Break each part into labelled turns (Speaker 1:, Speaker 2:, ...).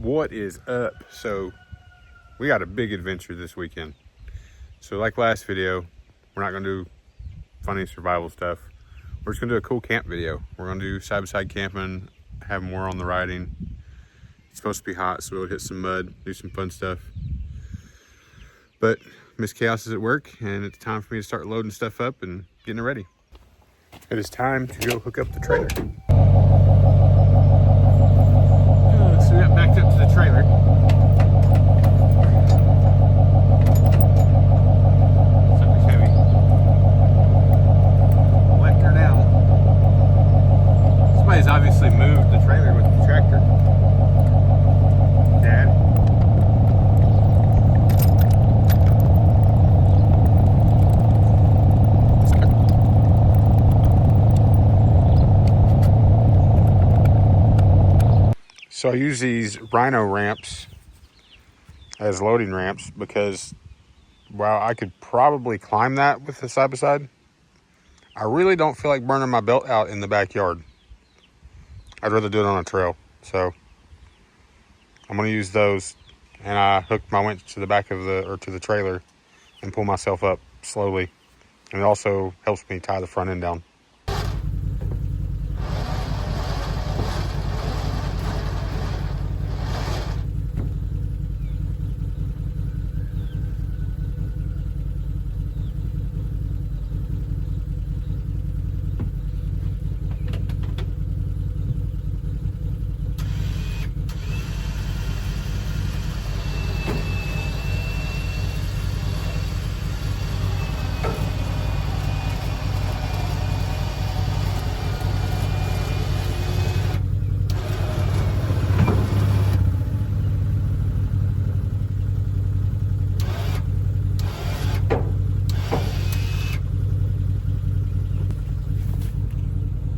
Speaker 1: What is up? So we got a big adventure this weekend. So like last video, we're not gonna do funny survival stuff. We're just gonna do a cool camp video. We're gonna do side-by-side camping, have more on the riding. It's supposed to be hot, so we'll hit some mud, do some fun stuff. But Miss Chaos is at work, and it's time for me to start loading stuff up and getting it ready. It is time to go hook up the trailer. So we got backed up to the trailer. Something's heavy. Letting her down. Somebody's obviously moved the trailer with the tractor. Dad. So I use these Rhino ramps as loading ramps because while I could probably climb that with the side-by-side, I really don't feel like burning my belt out in the backyard. I'd rather do it on a trail. So I'm gonna use those, and I hooked my winch to the back of to the trailer and pull myself up slowly. And it also helps me tie the front end down.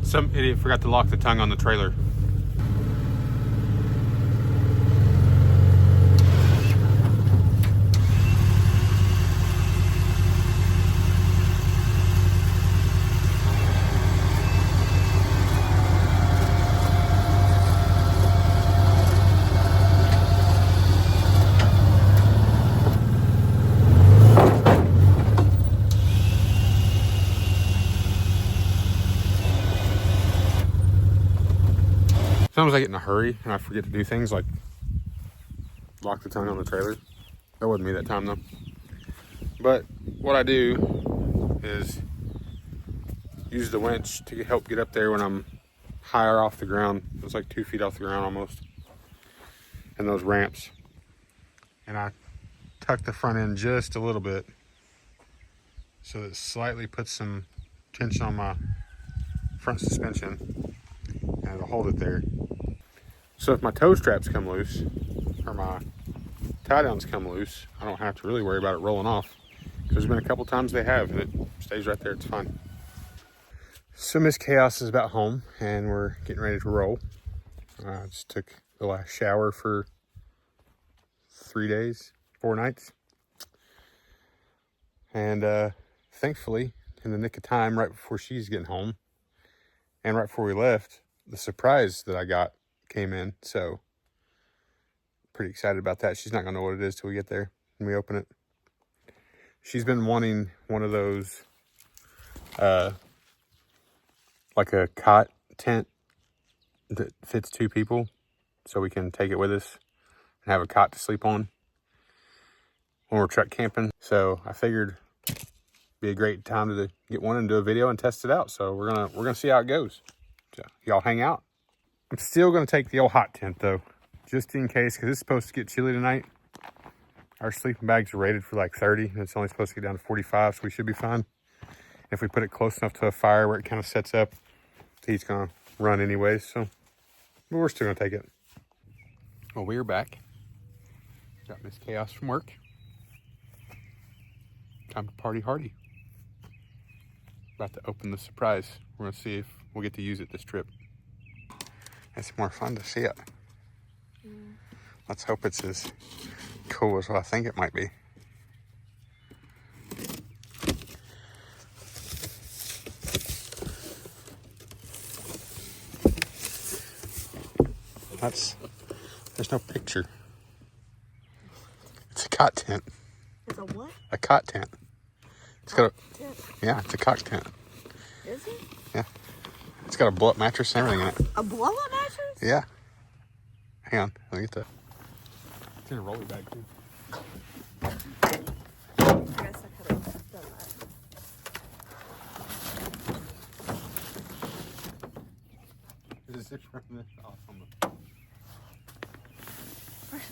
Speaker 1: Some idiot forgot to lock the tongue on the trailer. Sometimes I get in a hurry and I forget to do things like lock the tongue on the trailer. That wasn't me that time though. But what I do is use the winch to help get up there when I'm higher off the ground. It's like 2 feet off the ground almost. And those ramps. And I tuck the front end just a little bit so that it slightly puts some tension on my front suspension, and it'll hold it there. So if my toe straps come loose or my tie downs come loose, I don't have to really worry about it rolling off, because there's been a couple times they have and it stays right there. It's fine. So Miss Chaos is about home and we're getting ready to roll. I just took the last shower for 4 nights. And thankfully, in the nick of time, right before she's getting home and right before we left, the surprise that I got came in. So pretty excited about that. She's not gonna know what it is till we get there and we open it. She's been wanting one of those like a cot tent that fits 2 people, so we can take it with us and have a cot to sleep on when we're truck camping. So I figured it'd be a great time to get one and do a video and test it out. So we're gonna see how it goes. So y'all hang out. I'm still gonna take the old hot tent though, just in case, because it's supposed to get chilly tonight. Our sleeping bags are rated for like 30, and it's only supposed to get down to 45, so we should be fine. If we put it close enough to a fire where it kind of sets up, the heat's gonna run anyways, so but we're still gonna take it. Well, we're back. Got Miss Chaos from work. Time to party hardy. About to open the surprise. We're gonna see if we'll get to use it this trip. It's more fun to see it. Let's hope it's as cool as what I think it might be. That's There's no picture. It's a cot tent.
Speaker 2: It's a what?
Speaker 1: A cot tent. It's got a,
Speaker 2: Tent.
Speaker 1: yeah, it's a cot tent.
Speaker 2: Is it?
Speaker 1: Yeah. It's got a blow-up mattress and everything in it.
Speaker 2: A blow-up mattress?
Speaker 1: Yeah. Hang on. Let me get that. It's in a rolly bag, too.
Speaker 2: I guess I could have done that.
Speaker 1: Is it zipper on this? Oh, it's on the...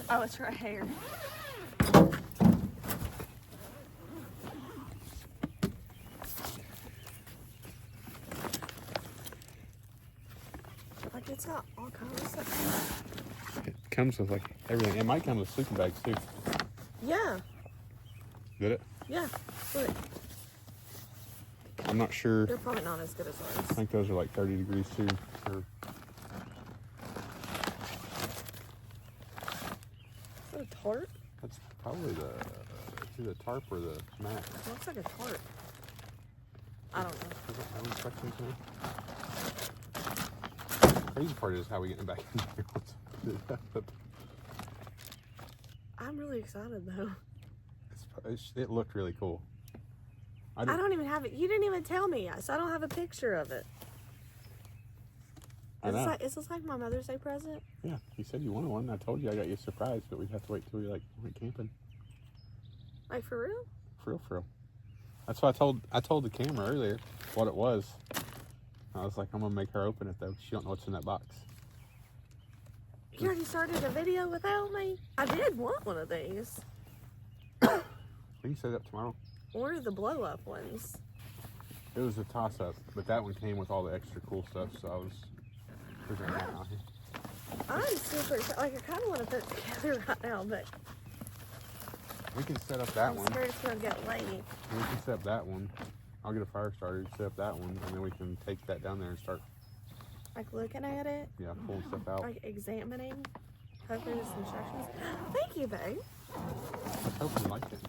Speaker 2: Oh, it's right here. Like, it's got all kinds of stuff.
Speaker 1: It comes with, like, everything. It might come with sleeping bags, too.
Speaker 2: Yeah.
Speaker 1: Did it?
Speaker 2: Yeah. Look,
Speaker 1: I'm not sure.
Speaker 2: they're probably not as good as
Speaker 1: I
Speaker 2: ours.
Speaker 1: think those are, like, 30 degrees, too. Or...
Speaker 2: Is that a tarp?
Speaker 1: That's probably the... It's either the tarp or the mat.
Speaker 2: It looks like a tarp. I don't know.
Speaker 1: Is that how we expect them to? The crazy part is how we get it back in there.
Speaker 2: I'm really excited though.
Speaker 1: It looked really cool.
Speaker 2: I don't even have it. You didn't even tell me, so I don't have a picture of it.
Speaker 1: I know.
Speaker 2: Is this like my Mother's Day present?
Speaker 1: Yeah, you said you wanted one. I told you I got you a surprise, but we'd have to wait till we went camping.
Speaker 2: Like for real?
Speaker 1: For real. That's why I told the camera earlier what it was. I was like, I'm gonna make her open it though. She don't know what's in that box.
Speaker 2: You already started a video without me? I did want one of these.
Speaker 1: We can set it up tomorrow.
Speaker 2: Or the blow up ones.
Speaker 1: It was a toss up, but that one came with all the extra cool stuff, so I was figuring that out here.
Speaker 2: I'm super excited. Like, I kind of want to put it together right now, but
Speaker 1: We can set up that
Speaker 2: I'm
Speaker 1: one.
Speaker 2: scared it's going to get late.
Speaker 1: We can set up that one. I'll get a fire starter, set up that one, and then we can take that down there and start,
Speaker 2: Like, looking at it.
Speaker 1: yeah, pulling stuff out.
Speaker 2: Like, examining. Hopefully there's instructions. Thank you, babe.
Speaker 1: I was hoping you liked it.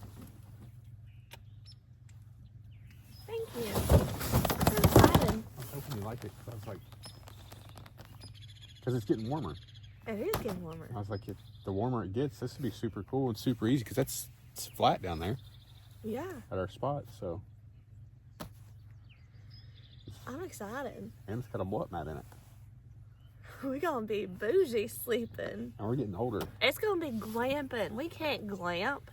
Speaker 2: Thank you. I'm excited.
Speaker 1: I was hoping you liked it, 'cause I was like, because it's getting warmer.
Speaker 2: It is getting warmer.
Speaker 1: I was like, the warmer it gets, this would be super cool and super easy, because it's flat down there
Speaker 2: Yeah,
Speaker 1: at our spot, so.
Speaker 2: I'm excited.
Speaker 1: And it's got a blow-up mat in it.
Speaker 2: We're going to be bougie sleeping.
Speaker 1: And we're getting older.
Speaker 2: It's going to be glamping. We can't glamp.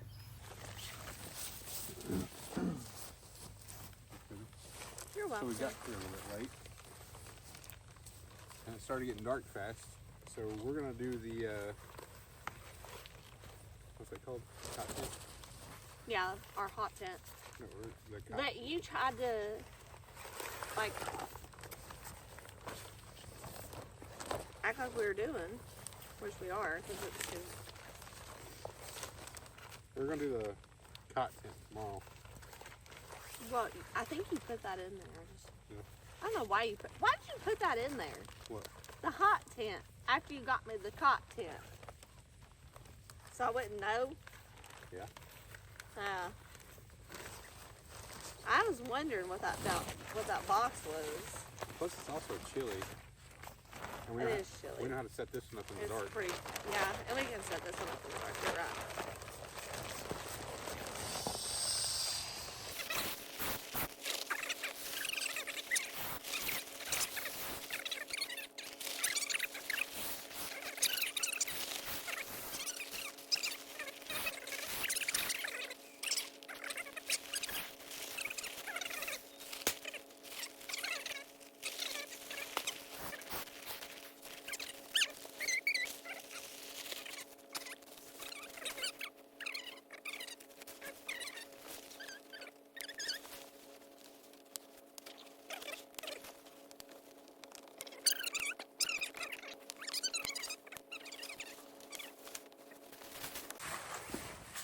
Speaker 2: You're
Speaker 1: So
Speaker 2: welcome.
Speaker 1: we got here a little bit late. And it started getting dark fast. So we're gonna do the, what's that called? Hot tent?
Speaker 2: Yeah, our hot tent.
Speaker 1: No, the cot.
Speaker 2: But you tried to, like, act like we were doing, which we are, because
Speaker 1: We're gonna do the cot tent tomorrow.
Speaker 2: well, I think you put that in there.
Speaker 1: Yeah.
Speaker 2: I don't know why you why did you put that in there?
Speaker 1: What?
Speaker 2: The hot tent, after you got me the cot tent. So I wouldn't know?
Speaker 1: Yeah.
Speaker 2: I was wondering what that box was.
Speaker 1: Plus it's also chilly. And
Speaker 2: It is chilly.
Speaker 1: We know how to set this one up in the
Speaker 2: It's
Speaker 1: dark.
Speaker 2: pretty, yeah, and we can set this one up in the dark, you're right.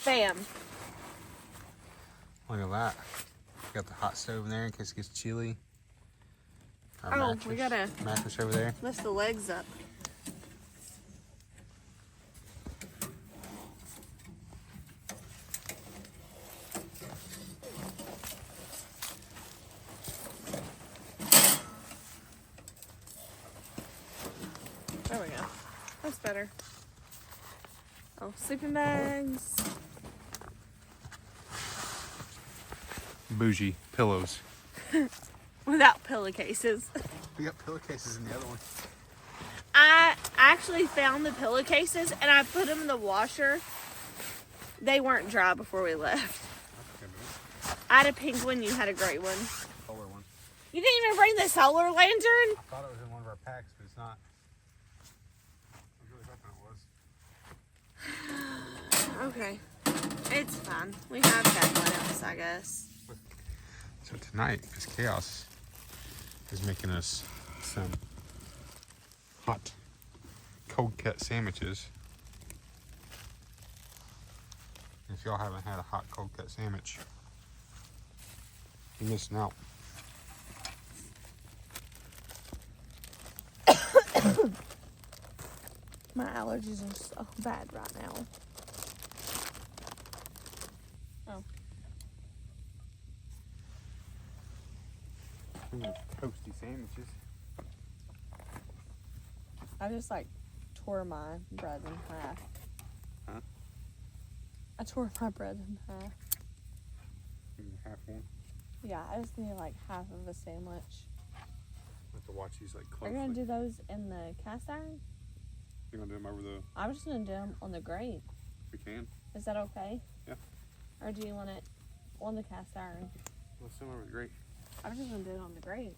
Speaker 2: Bam.
Speaker 1: Look at that. Got the hot stove in there in case it gets chilly. Our
Speaker 2: Oh,
Speaker 1: mattress,
Speaker 2: we gotta
Speaker 1: mattress over there.
Speaker 2: lift the legs up. There we go. That's better. Oh, sleeping bags.
Speaker 1: Bougie pillows.
Speaker 2: Without pillowcases.
Speaker 1: We got pillowcases in the other one.
Speaker 2: I actually found the pillowcases and I put them in the washer. They weren't dry before we left. I had a pink one, you had a gray one.
Speaker 1: Solar one.
Speaker 2: You didn't even bring the solar lantern?
Speaker 1: I thought it was in one of our packs, but it's not. I was really hoping it was.
Speaker 2: Okay. It's fine. We have got one else, I guess.
Speaker 1: So tonight, Miss Chaos is making us some hot cold cut sandwiches. If y'all haven't had a hot cold cut sandwich, you're missing out.
Speaker 2: My allergies are so bad right now. Oh.
Speaker 1: Toasty sandwiches.
Speaker 2: I just like tore my bread in half.
Speaker 1: Huh?
Speaker 2: I tore my bread in half.
Speaker 1: Half one.
Speaker 2: Yeah, I just need like half of a sandwich.
Speaker 1: Have to watch these like
Speaker 2: Are
Speaker 1: closely.
Speaker 2: you gonna do those in the cast iron?
Speaker 1: You're gonna do them over the.
Speaker 2: I was just gonna do them on the grate.
Speaker 1: We can.
Speaker 2: Is that okay?
Speaker 1: Yeah.
Speaker 2: Or do you want it on the cast iron?
Speaker 1: Let's do them over the grate.
Speaker 2: I was just gonna do it on the grate.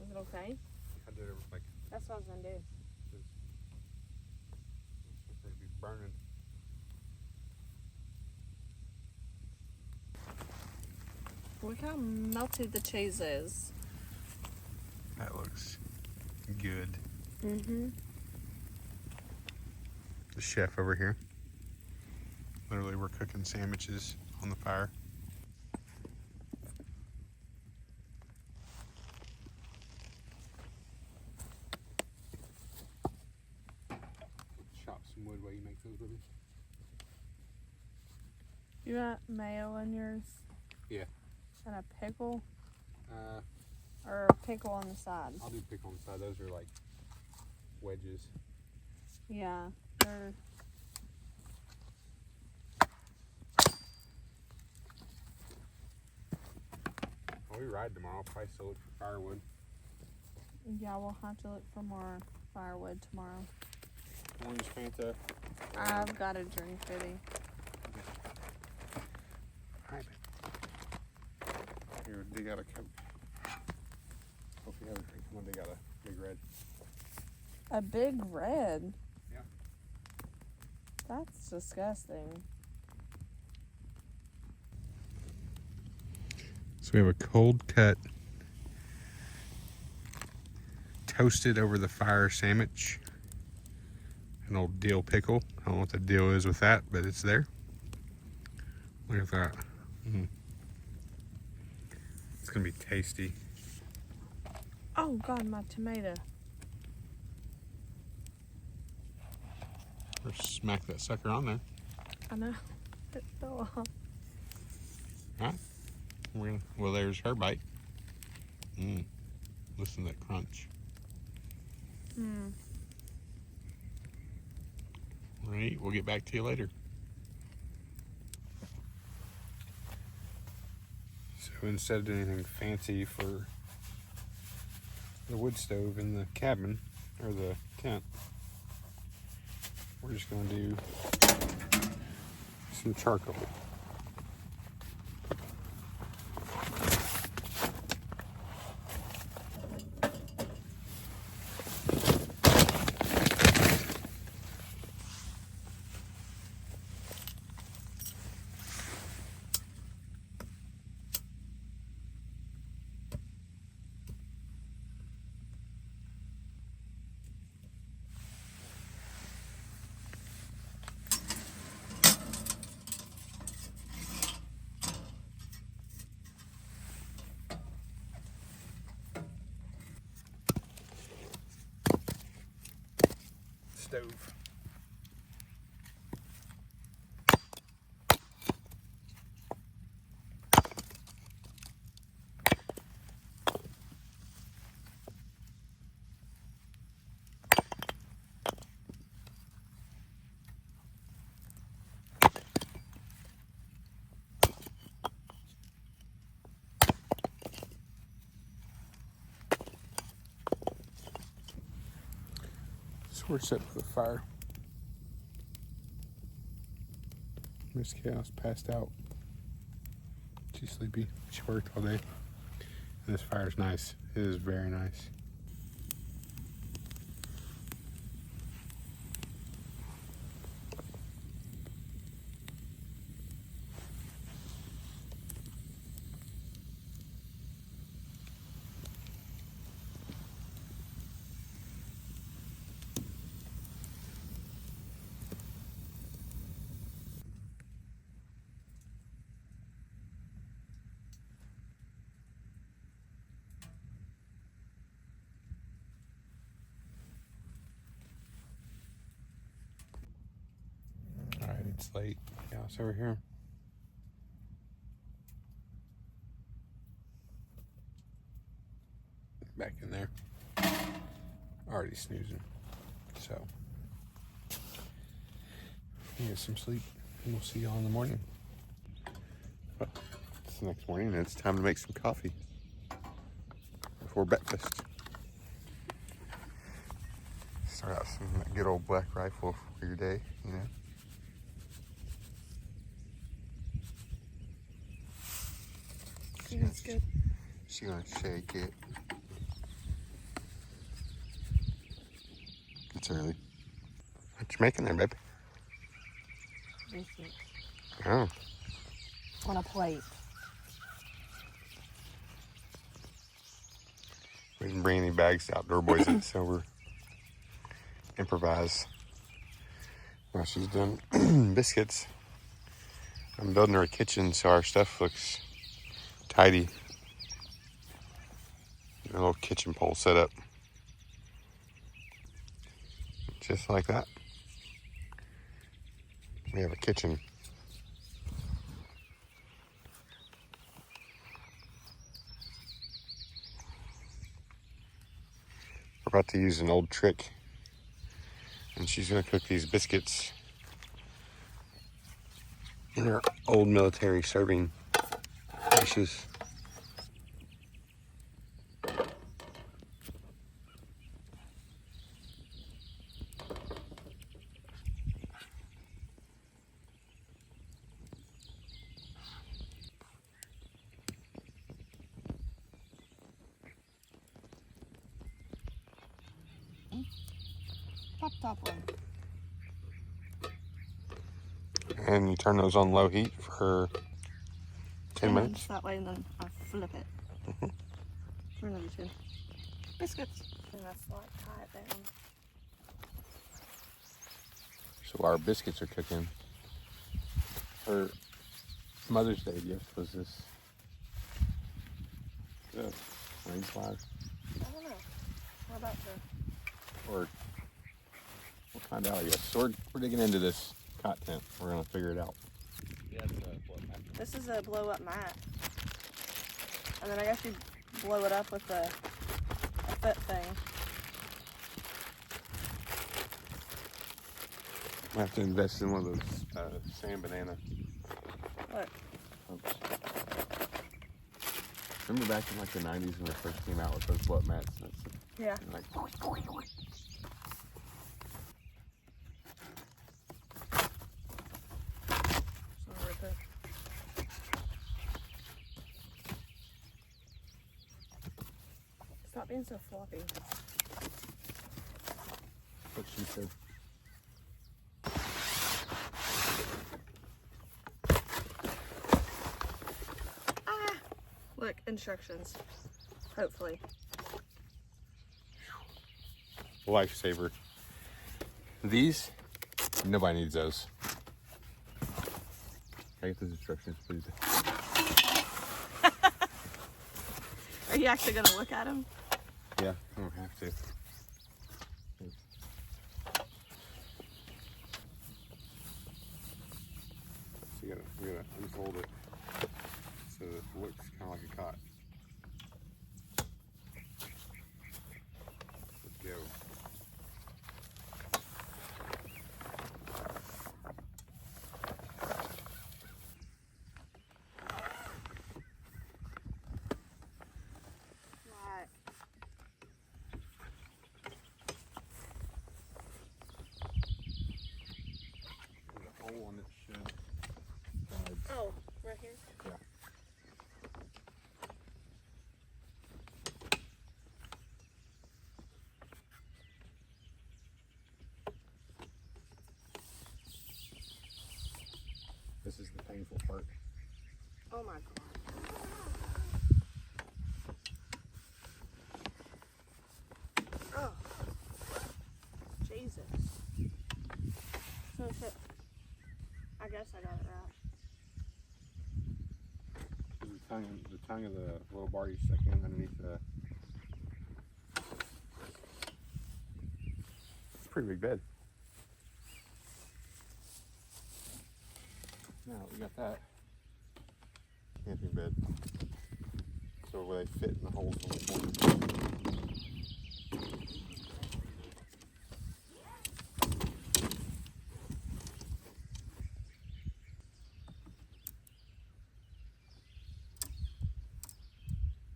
Speaker 2: Is it okay?
Speaker 1: I did it like.
Speaker 2: That's what I was gonna do.
Speaker 1: It'd be burning.
Speaker 2: Look how melted the cheese is.
Speaker 1: That looks good.
Speaker 2: Mm-hmm.
Speaker 1: The chef over here. Literally, we're cooking sandwiches on the fire. Chop some wood while you make those with me.
Speaker 2: You got mayo in yours?
Speaker 1: Yeah.
Speaker 2: And a pickle?
Speaker 1: Uh,
Speaker 2: Or a pickle on the side?
Speaker 1: I'll do pickle on the side. Those are like wedges.
Speaker 2: Yeah. They're...
Speaker 1: Well, we ride tomorrow. I'll probably still look for firewood.
Speaker 2: Yeah, we'll have to look for more firewood tomorrow.
Speaker 1: Orange Fanta.
Speaker 2: I've got a drink ready.
Speaker 1: Alright. Here, dig out a Coke. Hope you have a drink. I'm gonna dig out a big red.
Speaker 2: A big red?
Speaker 1: Yeah.
Speaker 2: That's disgusting.
Speaker 1: So we have a cold cut, toasted over the fire sandwich. An old dill pickle. I don't know what the deal is with that, but it's there. Look at that. It's gonna be tasty.
Speaker 2: Oh God, my tomato.
Speaker 1: Or smack that sucker on there.
Speaker 2: I know. It fell off.
Speaker 1: Alright. Well, there's her bite. Listen to that crunch. Alright, we'll get back to you later. So instead of doing anything fancy for the wood stove in the cabin, or the tent, we're just going to do some charcoal. Stove. So we're set for the fire. Miss Chaos passed out. She's sleepy. She worked all day. And this fire's nice. It is very nice. Alright, it's late. Chaos over here. Back in there. Already snoozing. So, we'll get some sleep and we'll see y'all in the morning. Well, it's the next morning and it's time to make some coffee before breakfast. Start out some good old Black Rifle for your day, you know.
Speaker 2: That's good.
Speaker 1: She's gonna shake it. It's early. What you making there, babe?
Speaker 2: Biscuits.
Speaker 1: Oh.
Speaker 2: On a plate.
Speaker 1: We didn't bring any bags to Outdoor Boys in, so we're improvise while she's doing biscuits. I'm building her a kitchen so our stuff looks tidy. A little kitchen pole set up. Just like that. We have a kitchen. We're about to use an old trick. And she's gonna cook these biscuits in her old military serving dishes.
Speaker 2: Top one.
Speaker 1: And you turn those on low heat for 10 minutes.
Speaker 2: That way, and then I flip it. For another 10. Biscuits. And that's like tie it down.
Speaker 1: So our biscuits are cooking. Her Mother's Day gift was this rain flag.
Speaker 2: I don't know. How about the...
Speaker 1: Or we'll find out, I guess. So we're digging into this cot tent. We're gonna figure it out.
Speaker 3: Yeah, it's a blow mat.
Speaker 2: This is a blow up mat. And then I guess you blow it up with a foot thing.
Speaker 1: I have to invest in one of those sand banana
Speaker 2: Look.
Speaker 1: pumps. Remember back in like the 90s when they first came out with those blow up mats?
Speaker 2: Yeah.
Speaker 1: Like,
Speaker 2: So rip it. Stop being so floppy.
Speaker 1: what she said.
Speaker 2: Look, instructions. Hopefully.
Speaker 1: Lifesaver. These, nobody needs those. Can I get those instructions, please?
Speaker 2: Are you actually going to look at them?
Speaker 1: Yeah, I don't have to. So you gotta unfold it so that it looks kind of like a cot. Let's go.
Speaker 2: Right.
Speaker 1: part.
Speaker 2: Oh my god. Oh. Jesus. So shit. I guess I got it right.
Speaker 1: The tongue of the little bar you stuck in underneath the. It's a pretty big bed. Now we got that camping bed. So where they fit in the holes on the corner.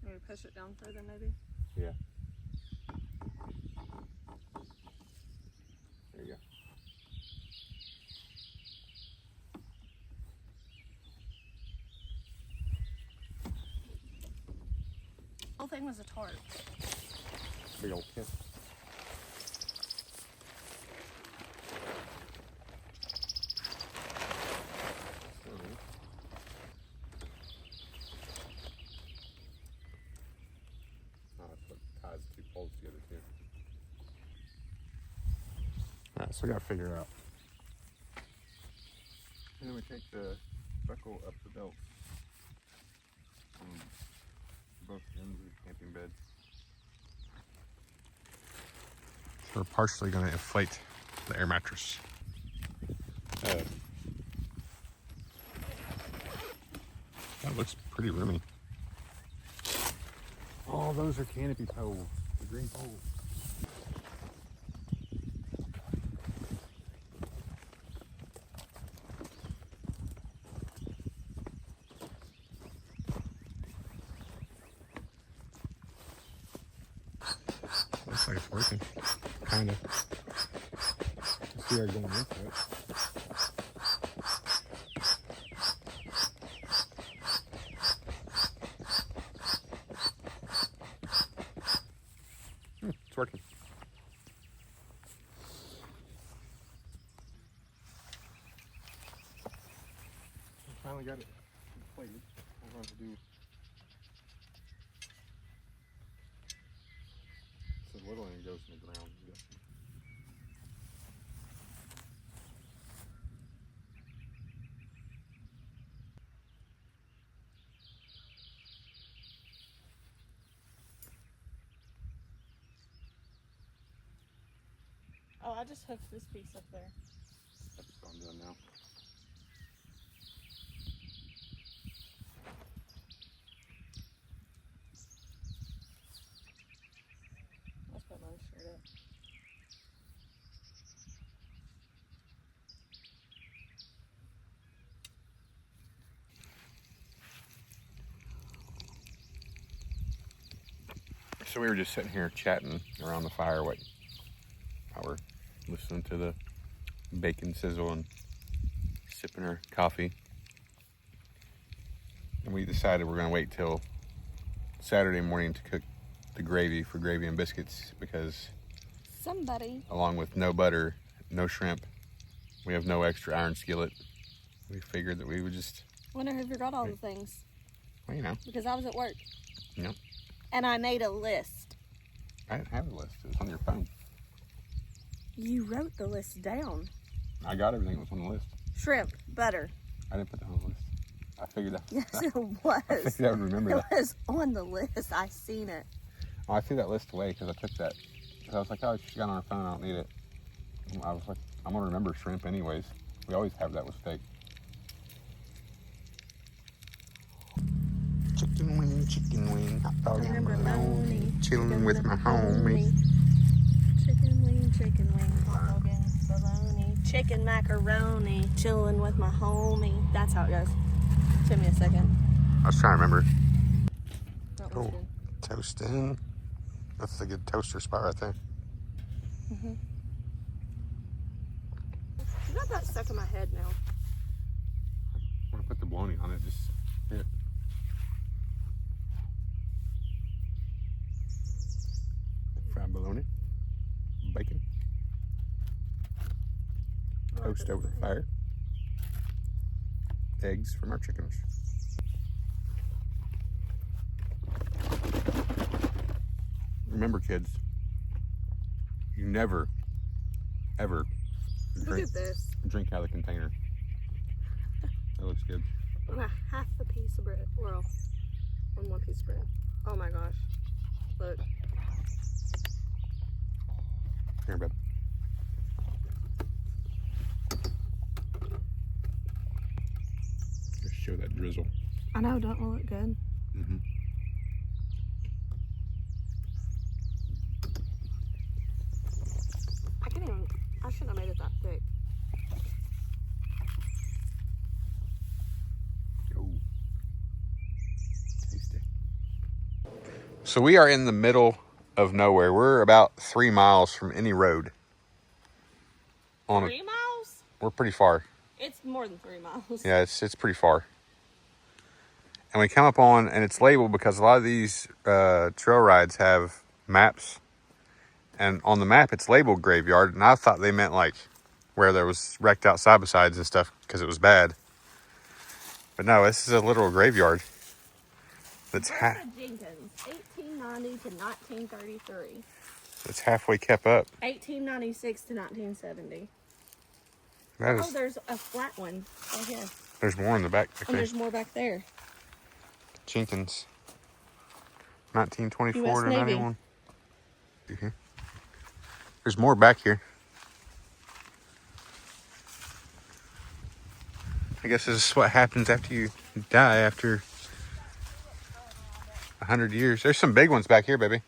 Speaker 2: Maybe push it down further, maybe?
Speaker 1: Yeah. There you go.
Speaker 2: The whole thing was a tarp.
Speaker 1: Big old tent. That's what ties the two poles together too. Alright, so we gotta figure it out. And then we take the buckle up the belt on both ends of the camping bed. So we're partially gonna inflate the air mattress. That looks pretty roomy. Oh, those are canopy poles, the green poles. Looks like it's working, kind of. See her going into it. It's working. I finally got it inflated. I'm going to do so little and it goes in the ground. I'm guessing.
Speaker 2: Oh, I just hooked this piece up there.
Speaker 1: That's what I'm doing now.
Speaker 2: Let's put my shirt up.
Speaker 1: So we were just sitting here chatting around the fire while we're listening to the bacon sizzle and sipping our coffee. And we decided we're going to wait till Saturday morning to cook the gravy for gravy and biscuits because
Speaker 2: Somebody.
Speaker 1: along with no butter, no shrimp, we have no extra iron skillet. We figured that we would just,
Speaker 2: Wonder who forgot all the things.
Speaker 1: well, you know,
Speaker 2: Because I was at work.
Speaker 1: Yep.
Speaker 2: And I made a list.
Speaker 1: I didn't have a list. It was on your phone.
Speaker 2: You wrote the list down.
Speaker 1: I got everything that was on the list.
Speaker 2: Shrimp, butter.
Speaker 1: I didn't put that on the list. I figured that.
Speaker 2: Yes, it
Speaker 1: I
Speaker 2: was.
Speaker 1: figured I would remember
Speaker 2: It
Speaker 1: that.
Speaker 2: was on the list. I seen it.
Speaker 1: Oh, I threw that list away because I took that. Cause I was like, oh, she got on her phone. I don't need it. And I was like, I'm gonna remember shrimp anyways. We always have that with steak. Chicken wing, hot dog and bologna. Chilling with my homies.
Speaker 2: Chicken wing, hot dog and bologna. Chicken macaroni, chilling with my homie. That's how it goes. Give me a second.
Speaker 1: I was trying to remember.
Speaker 2: That was
Speaker 1: Cool.
Speaker 2: good.
Speaker 1: Toasting. That's a good toaster spot right there.
Speaker 2: You got that stuck in my head now.
Speaker 1: I'm gonna put the bologna on it. Just hit. Fried bologna, bacon, toast over the fire. eggs from our chickens. Remember, kids, you never, ever
Speaker 2: Look at this.
Speaker 1: drink out of the container. That looks good.
Speaker 2: About half a piece of bread. Well, one piece of bread. Oh my gosh. Look.
Speaker 1: Here, babe. Just show that drizzle.
Speaker 2: I know, don't it look good?
Speaker 1: Mm-hmm.
Speaker 2: I shouldn't have made it that thick.
Speaker 1: Oh, tasty. So we are in the middle of nowhere. We're about 3 miles from any road.
Speaker 2: 3 miles?
Speaker 1: We're pretty far.
Speaker 2: It's more than 3 miles.
Speaker 1: Yeah, it's pretty far. And we come up on, and it's labeled because a lot of these trail rides have maps. And on the map, it's labeled graveyard. And I thought they meant like where there was wrecked out side by sides and stuff because it was bad. But no, this is a literal graveyard. That's
Speaker 2: Jenkins, 1890 to 1933.
Speaker 1: it's halfway kept up.
Speaker 2: 1896 to 1970.
Speaker 1: That
Speaker 2: Oh,
Speaker 1: is,
Speaker 2: there's a flat one right here.
Speaker 1: there's more in the back.
Speaker 2: And there's more back there.
Speaker 1: Jenkins, 1924
Speaker 2: US
Speaker 1: to
Speaker 2: Navy.
Speaker 1: 91. Mhm. There's more back here. I guess this is what happens after you die after 100 years. There's some big ones back here, baby.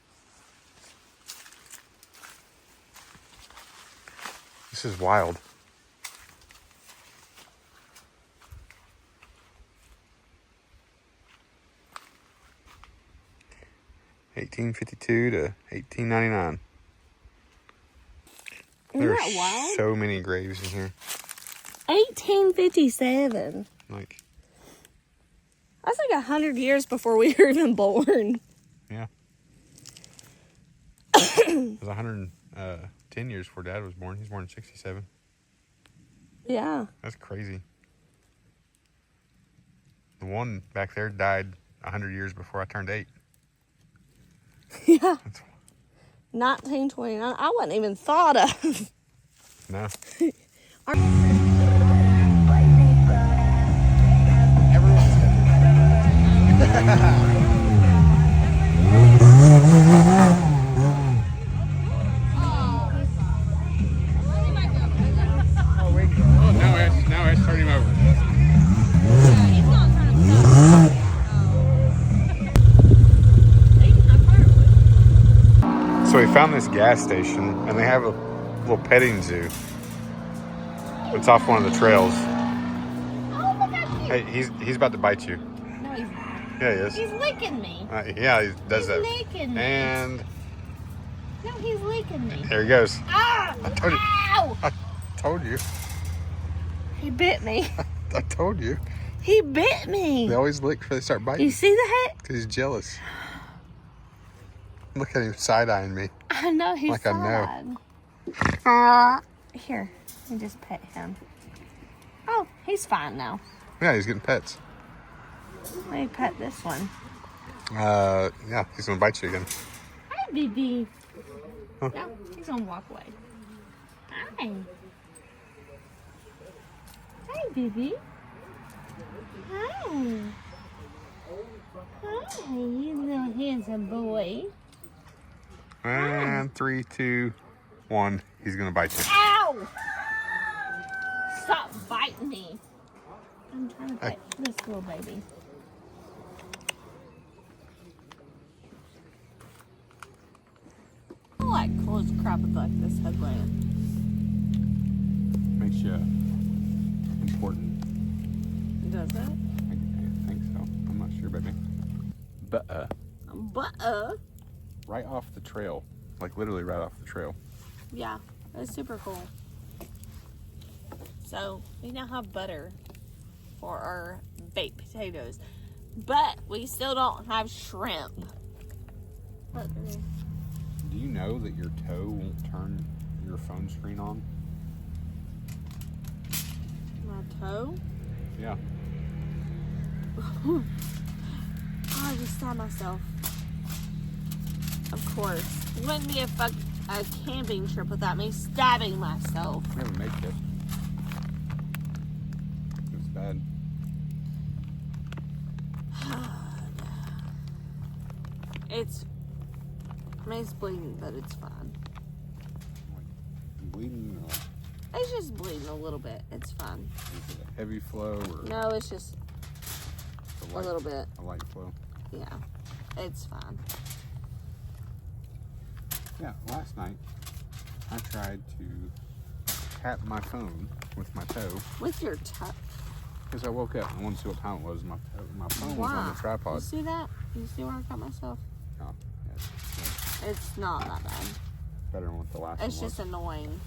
Speaker 1: This is wild. $1852 to $1899.
Speaker 2: Isn't
Speaker 1: There's
Speaker 2: that wild?
Speaker 1: so many graves in here.
Speaker 2: 1857.
Speaker 1: Like,
Speaker 2: That's like 100 years before we were even born.
Speaker 1: yeah. It was 110 years before Dad was born. He's born in 67.
Speaker 2: Yeah.
Speaker 1: That's crazy. The one back there died 100 years before I turned 8.
Speaker 2: Yeah.
Speaker 1: That's,
Speaker 2: 1929. I wasn't even thought of.
Speaker 1: no. Oh, wait. Oh, now it's turning him over. So we found this gas station, and they have a little petting zoo. It's off one of the trails.
Speaker 2: Oh, look at you.
Speaker 1: Hey, he's about to bite you.
Speaker 2: No, he's not.
Speaker 1: Yeah, he is.
Speaker 2: He's licking me.
Speaker 1: Yeah, he does that.
Speaker 2: He's licking me.
Speaker 1: And
Speaker 2: No, he's licking me.
Speaker 1: there he goes.
Speaker 2: Ah!
Speaker 1: I told you.
Speaker 2: Ow!
Speaker 1: I told you.
Speaker 2: He bit me.
Speaker 1: I told you.
Speaker 2: He bit me.
Speaker 1: They always lick before they start
Speaker 2: You
Speaker 1: biting.
Speaker 2: see that?
Speaker 1: Because he's jealous. Look at him side-eyeing me.
Speaker 2: I know he's
Speaker 1: Like I know.
Speaker 2: sad. Here, let me just pet him. Oh, he's fine now.
Speaker 1: Yeah, he's getting pets.
Speaker 2: Let me pet this one.
Speaker 1: Yeah, he's gonna bite you again.
Speaker 2: Hi, baby.
Speaker 1: Huh.
Speaker 2: No, he's gonna walk away. Hi. Hi, baby. Hi. Hi, you little handsome boy.
Speaker 1: And 3, 2, 1. He's gonna bite you.
Speaker 2: Ow! Stop biting me. I'm trying to pet this little baby. I like close crap with like this headlamp.
Speaker 1: Makes you important.
Speaker 2: Does it?
Speaker 1: I think so. I'm not sure, baby. But right off the trail, like literally right off the trail.
Speaker 2: Yeah, that's super cool. So we now have butter for our baked potatoes, but we still don't have shrimp. Look,
Speaker 1: Do you know that your toe won't turn your phone screen on?
Speaker 2: my toe.
Speaker 1: Yeah.
Speaker 2: Oh, I just stabbed myself. Of course. It wouldn't be a camping trip without me stabbing myself.
Speaker 1: We haven't made it. It's bad.
Speaker 2: It's bleeding, but it's fine.
Speaker 1: Bleeding or
Speaker 2: It's just bleeding a little bit. It's fine.
Speaker 1: is it a heavy flow or
Speaker 2: No, it's just a little bit.
Speaker 1: A light flow.
Speaker 2: Yeah, it's fine.
Speaker 1: Yeah, last night I tried to tap my phone with my toe
Speaker 2: With your toe.
Speaker 1: because I woke up and I wanted to see what time it was. My phone was on the
Speaker 2: You
Speaker 1: tripod.
Speaker 2: see that? You see where I cut myself?
Speaker 1: Oh, yeah, it's
Speaker 2: It's not that bad.
Speaker 1: better than what the last
Speaker 2: It's
Speaker 1: one was.
Speaker 2: just annoying.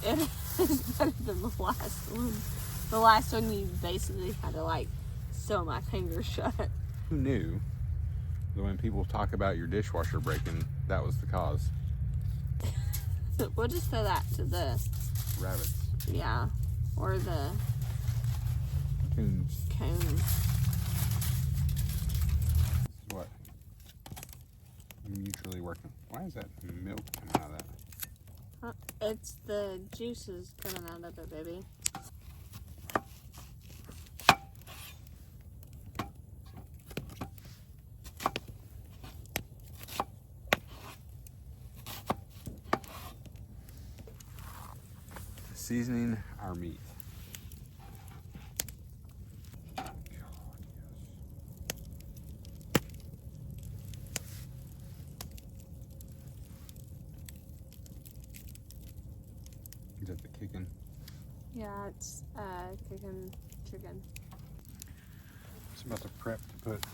Speaker 2: It is better than the last one. The last one you basically had to like sew my fingers shut.
Speaker 1: Who knew that when people talk about your dishwasher breaking, that was the cause?
Speaker 2: We'll just throw that to the,
Speaker 1: Rabbits.
Speaker 2: yeah, or the
Speaker 1: Coons.
Speaker 2: cones.
Speaker 1: What? Mutually working. Why is that milk coming out of that?
Speaker 2: It's the juices coming out of it, baby.
Speaker 1: Seasoning our meat. Is that the kicking?
Speaker 2: Yeah, it's cooking chicken.
Speaker 1: It's about to prep to put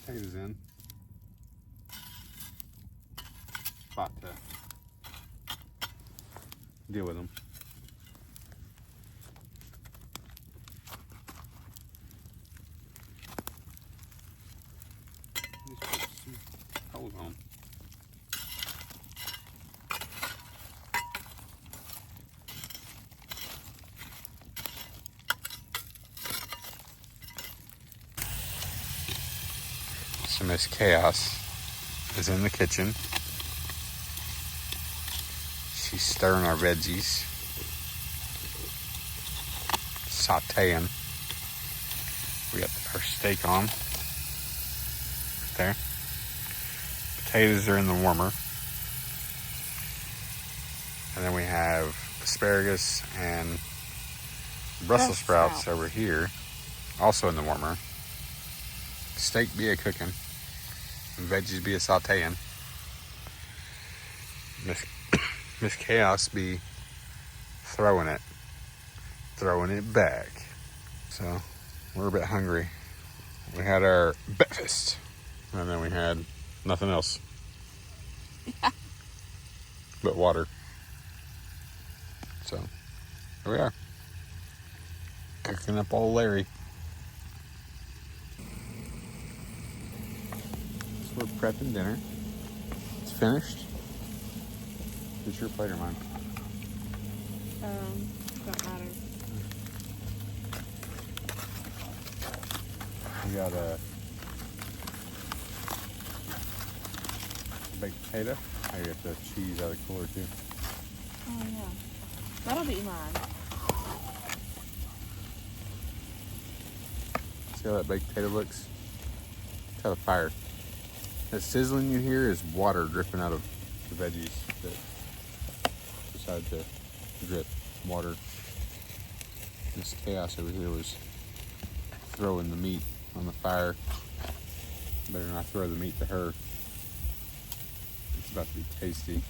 Speaker 1: potatoes in. About to deal with them. Just put some holes on. So Miss Chaos is in the kitchen. She's stirring our veggies, sauteing. We got our steak on there. Potatoes are in the warmer. And then we have asparagus and Brussels sprouts over here, also in the warmer. Steak be a cooking, and veggies be a sauteing. Miss Chaos be throwing it back. So we're a bit hungry. We had our breakfast, and then we had nothing else.
Speaker 2: Yeah.
Speaker 1: But water. So here we are, cooking up old Larry. So we're prepping dinner. It's finished. It's your plate or mine?
Speaker 2: Don't matter.
Speaker 1: We got a baked potato. I got the cheese out of the cooler too.
Speaker 2: Oh yeah, that'll be mine.
Speaker 1: See how that baked potato looks? It's out of fire. That sizzling you hear is water dripping out of the veggies that decided to drip water. This Chaos over here was throwing the meat on the fire. Better not throw the meat to her. It's about to be tasty.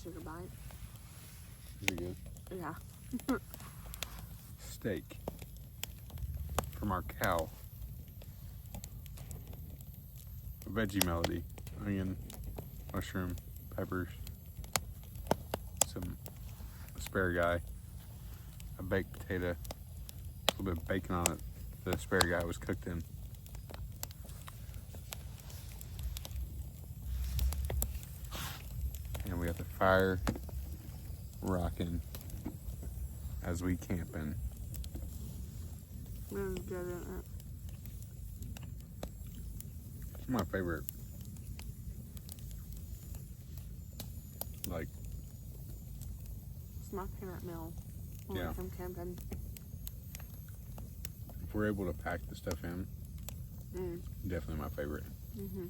Speaker 2: Sugar bite.
Speaker 1: Is it good?
Speaker 2: Yeah.
Speaker 1: Steak from our cow. A veggie melody. Onion, mushroom, peppers, some asparagus, a baked potato, a little bit of bacon on it. The asparagus was cooked in. And we got the fire rocking. as we camping.
Speaker 2: It was good, isn't it?
Speaker 1: It's my favorite. Like,
Speaker 2: It's my favorite meal. When
Speaker 1: Yeah.
Speaker 2: we come camping.
Speaker 1: if we're able to pack the stuff in,
Speaker 2: Mm.
Speaker 1: definitely my favorite.
Speaker 2: Mm-hmm.